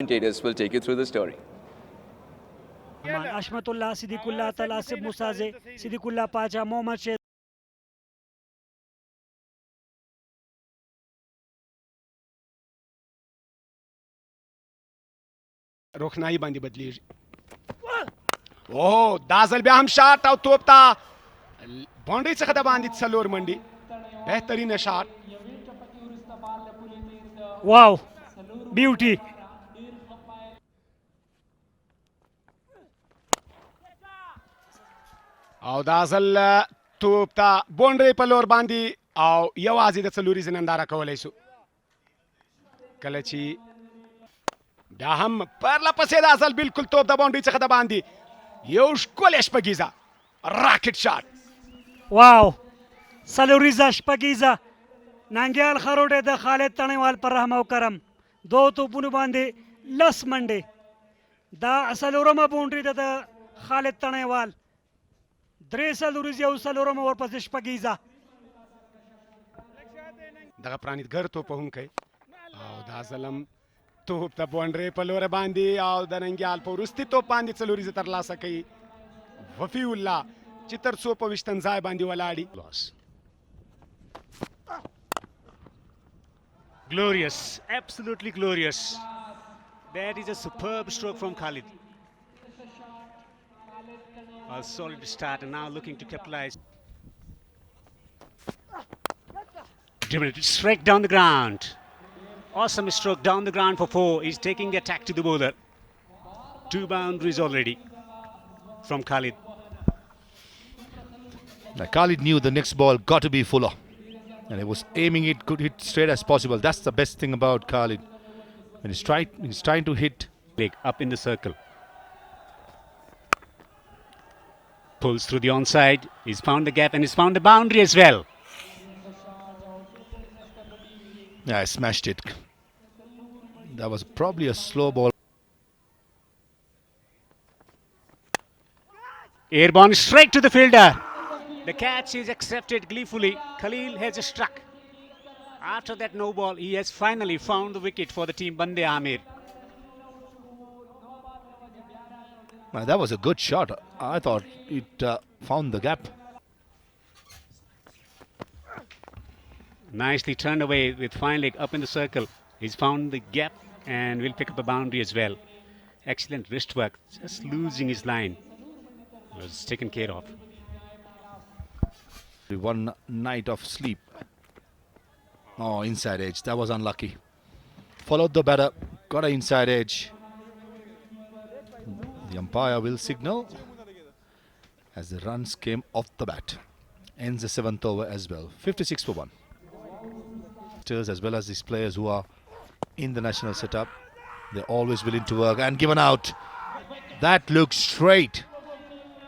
Commentators will take you through the story. Ashmatullah, Siddiqullah, Talasib Musaze, Siddiqullah Pacha, Mohammad Sheikh. روخنایی باندې بدلیږي. او دا ځل بیا هم شاټ او توپ ته باونډري څخه د باندې څلور منډي. بهترینه شاټ. واو بیوټي. او دا ځل توپ ته باونډري په لور باندې او یوازې د څلوريزې ننداره کولی شو. کله چې بیا هم پرله پسې دا ځل بالکل توپ د باونډري څخه د باندې یو ښکلې شپږیزه راکټ شاټ. واو څلوریزه شپږیزه ننګیال خروټې د خالد تڼیوال پر رحم او کرم دو توپونو باندې لس منډې. دا څلورمه باونډري ده د خالد تڼیوال. درې څلوریزې او څلورمه ورپسې شپږیزه. دغه پرانیتګر توپ وهونکی او دا ځل توپ د باونډري په لور باندې او د ننګیال په وروستي توپ باندې څلوریزه ترلاسه کوي. وفي الله چې تر څو په ویشتم ځای باندې ولاړي. Glorious, absolutely glorious. That is a superb stroke from Khalid. A solid start and now looking to capitalize. Driven it straight down the ground. Awesome stroke down the ground for four. He's taking the attack to the bowler. Two boundaries already from Khalid. Now Khalid knew the next ball got to be fuller. And he was aiming it, could hit straight as possible. That's the best thing about Khalid. When he's trying to hit. Leg up in the circle. Pulls through the onside. He's found the gap and he's found the boundary as well. Yeah, I smashed it. That was probably a slow ball. Airborne straight to the fielder. The catch is accepted gleefully. Khalil has struck. After that no ball, he has finally found the wicket for the team Bande Amir. That was a good shot. I thought it found the gap. Nicely turned away with fine leg up in the circle. He's found the gap and will pick up a boundary as well. Excellent wrist work. Just losing his line. Was taken care of. One night of sleep. Oh, inside edge. That was unlucky. Followed the batter. Got an inside edge. The umpire will signal as the runs came off the bat. Ends the 7th over as well. 56 for 1. As well as these players who are in the national setup, they're always willing to work and given out. That looks straight.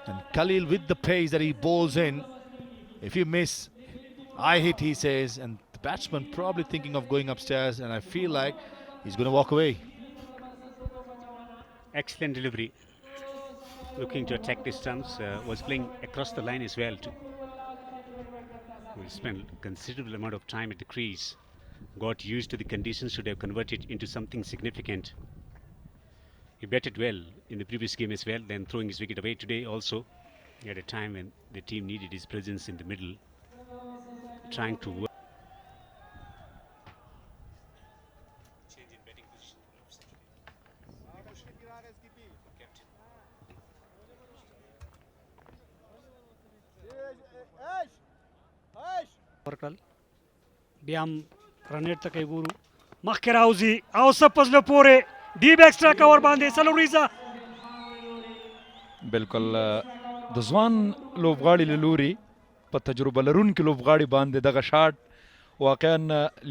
And Khalil with the pace that he bowls in. If you miss, I hit, he says, and the batsman probably thinking of going upstairs, and I feel like he's going to walk away. Excellent delivery. Looking to attack the stumps, was playing across the line as well too. We spent a considerable amount of time at the crease. Got used to the conditions, should have converted into something significant. He batted well in the previous game as well, then throwing his wicket away today also. At a time when the team needed his presence in the middle, trying to work. Change in batting position. ورکړل بیا هم رنیټ ته کوي ګورو مخکې راوځي او سپس له پورې ډیپ ایکسټرا کور باندې څلوریزه. بالکل د ځوان لوبغاړي له لوري په تجربه لرونکي لوبغاړي باندې دغه شاټ واقعا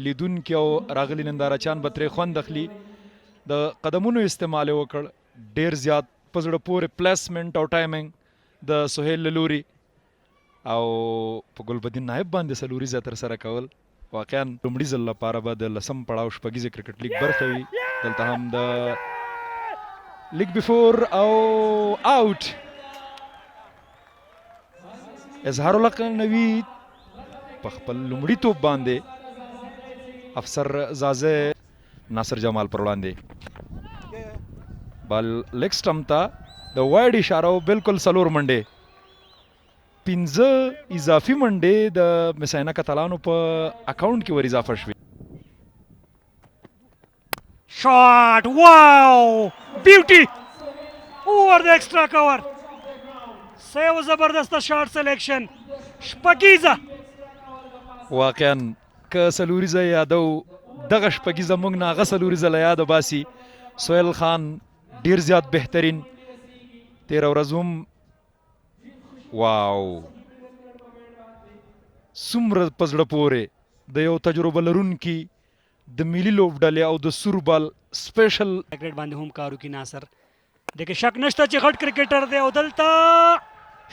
لیدونکي او راغلي نندارچیان به ترې خوند اخلي. د قدمونو استعمال یې وکړ ډېر زیات په زړه پورې پلیسمنټ او ټایمنګ د سهیل له لوري او په ګلبدین نایب باندې څلوریزه ترسره کول واقعا لومړي ځل لپاره به د لسم پړاو شپږیزې کرکټ لیګ برخه وي. دلته هم د لیګ بیفور او آوټ اظهار الحق نوی په خپل لومړي توپ باندې افسر زازه ناصر جمال پر وړاندې بال لیګ سټمپ ته د وایډ اشاره او بالکل سلور منډې 15 اضافي منډې د مساینه کتالانو په اکاونټ کې ور اضافه شوې. Shot! Wow! Beauty! Over the extra cover. Save زبردست shot selection. شپږیزه. واقعا که سلوریزه یادو دغه شپږیزه موږ نه هغه سلوریزه له یاده باسي. سهیل خان ډیر زیات بهترین تیره ورځ هم واو څومره په زړه پورې د یو تجربه لرونکي د ملي لوبډلې او د سور بال سپیشل کرکټ باندې هم کارو کی ناصر دغه شک نشته چې غټ کرکټر دی او دلته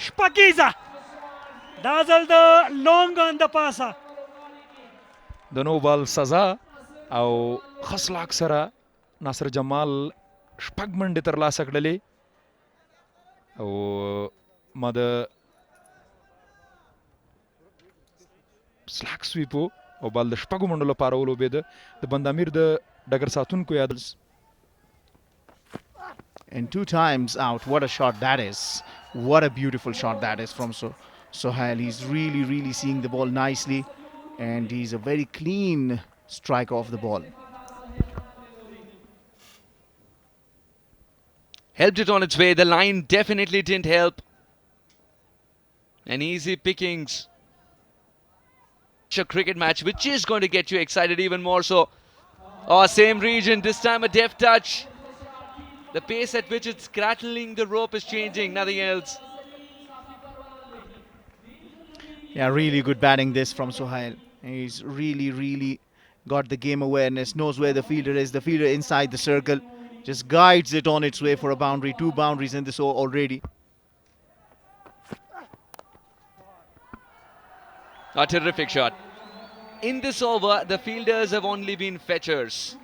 شپږیزه دا ځل د لونګ ان د پاسه د نو بال سزا او خصلاک سره ناصر جمال شپږ منډې ترلاسه کړلې او ما د سلاک سویپو او بال د شپږو منډو لپاره ولوبېده د بندامیر د ډګر ساتونکو یاد And 2 times out. What a shot that is. What a beautiful shot that is from Sohail. He's really seeing the ball nicely. And he's a very clean striker of the ball. Helped it on its way. The line definitely didn't help. An easy pickings. A cricket match which is going to get you excited even more so. Oh, same region. This time a deft touch. The pace at which it's crackling the rope is changing. Nothing else. Yeah, really good batting this from Sohail. He's really got the game awareness, knows where the fielder is. The fielder inside the circle just guides it on its way for a boundary. 2 boundaries in this over already. A terrific shot. In this over, the fielders have only been fetchers.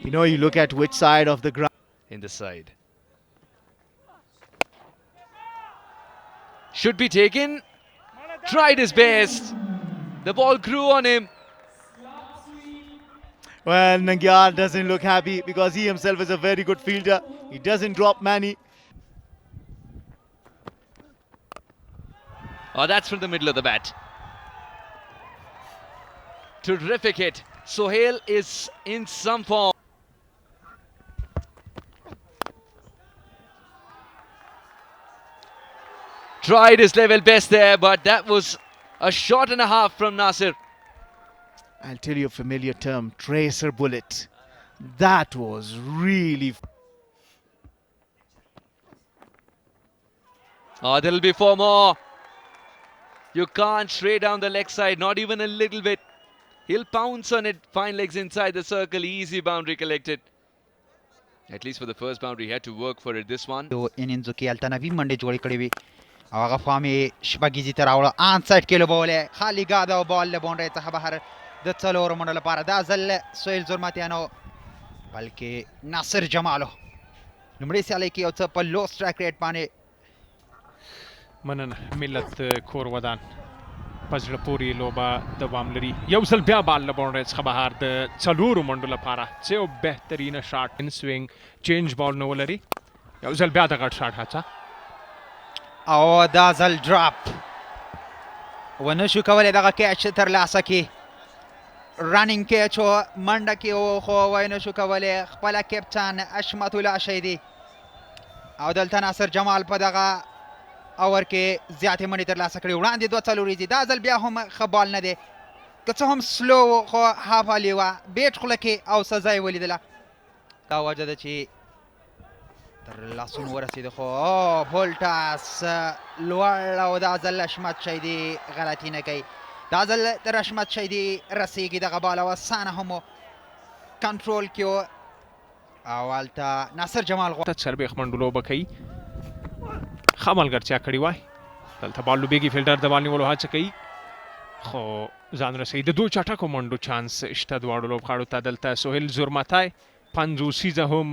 You know, you look at which side of the ground. In the side. Should be taken. Tried his best. The ball grew on him. Well, Nangyal doesn't look happy because he himself is a very good fielder. He doesn't drop many. Oh, that's from the middle of the bat. Terrific hit. Sohail is in some form. Tried his level best there, but that was a shot and a half from Nasir. I'll tell you a familiar term, tracer bullet. That was really... Oh, there'll be 4 more. You can't stray down the leg side, not even a little bit. He'll pounce on it, fine legs inside the circle, easy boundary collected. At least for the first boundary, he had to work for it. This one. انینځو کې هلته نوي منډې جوړې کړې وي او هغه فام یې شپږیزې ته راوړه آن سایډ کې لوبولې خالي ګاده او بال له باونډرۍ څخه بهر د څلورو منډو لپاره دا ځل سهیل زرماتیانو بلکې ناصر جمالو لومړۍ سیالۍ کې یو څه په لو سټرایک ریټ باندې مننه ملت کور ودان په زړه پورې لوبه دوام لري یو ځل بیا بال له باونډرۍ څخه بهر د څلورو منډو لپاره څه یو بهترینه شاټ ان سوینګ چینج بال نه ولري یو ځل بیا د غټ شاټ هڅه او دا ځل ډراپ ونه شو کولی دغه کیچ ترلاسه کړي رننګ کیچ و منډه کې و خو ونه شو کولی خپله کپټن اشمت الله شیدي او دلته ناصر جمال په دغه اور کې زیاتې منډې ترلاسه کړي وړاندې 2 څلور دي دا ځل بیا هم ښه بال نه دی که څه هم سلو خو هاف هالي وه بیټ خوله کې او سزا یې ولیدله دا وجه ده چې تر لاسونو ورسېده خو بولټاس لوړ او دا ځل اشمت شیدي غلطي نه کوي دا ځل تر اشمت شیدي رسېږي دغه بال او اسانه هم کنټرول کې و او هلته ناصر جمال ته څلوېښت منډو لوبه کوي ښه ملګرتیا کړې وای دلته بال لوبېږي فیلډر د بال نیولو هڅه کوي خو ځان رسوي د 2 چټکو منډو چانس شته دواړو لوبغاړو ته دلته سهیل زرمتای 50 هم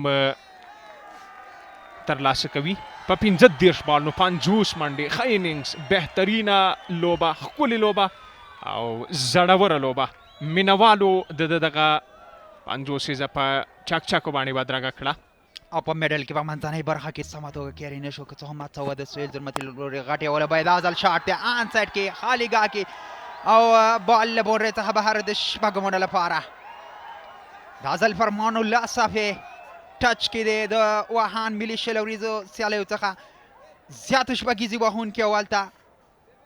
ترلاسه کوي په 15 بال نو 50 منډې ښه انینګز بهترینه لوبه ښکلې لوبه او زړوره لوبه مینوالو د دغه 50 په چاکچاکو باندې بدرګه کړه او په میډل کې په منځنۍ برخه کې سمه توګه کیری نشو که څه هم هڅه وه د سهیل زلمتي لوري غټې وله باید دا ځل شاټ دی آن سایډ کې خالي ګاه کې او بال له بونډرۍ څخه بهر د شپږو منډو لپاره دا ځل فرمان الله صافي ټچ کې دی د واهان ملي شلوریزو سیالیو څخه زیات شپږیزې وهونکي او هلته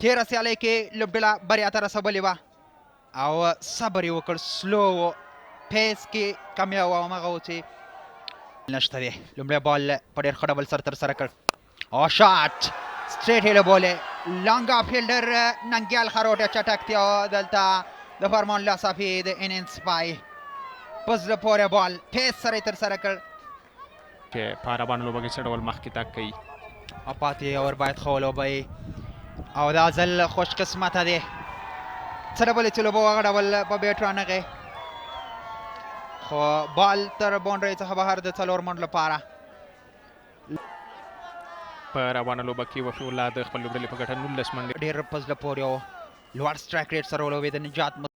تېره سیالۍ کې لوبډله بریا ته رسولې وه او صبر یې وکړ سلو پیس کې کامیاب او همغه و چې نشته دی لومړی بال په ډېر ښه ډول سر ترسره کړ او شاټ سټریټ هیله بولې لانګا فیلډر ننګیال خروټه چټکتیا دلته د فرمان الله صافي د انینګ پای په زړه پورې بال پیس سره یې ترسره کړ چې په عربانو لوبه کې څه ډول مخکې تګ کوي او پاتې اور باید ښه ولوبه او دا ځل خوش قسمته دی څه ډول چې لوبه هغه ډول په بیټ رانغی خو بال تر باونډرۍ څخه بهر د 4 منډو لپاره په روانه لوبه کې وفي الله د خپل لوبډلې په ګټه 19 منډې ډېر په زړه پورې او لوړ سټرایک ریټ سره ولوبېد نجات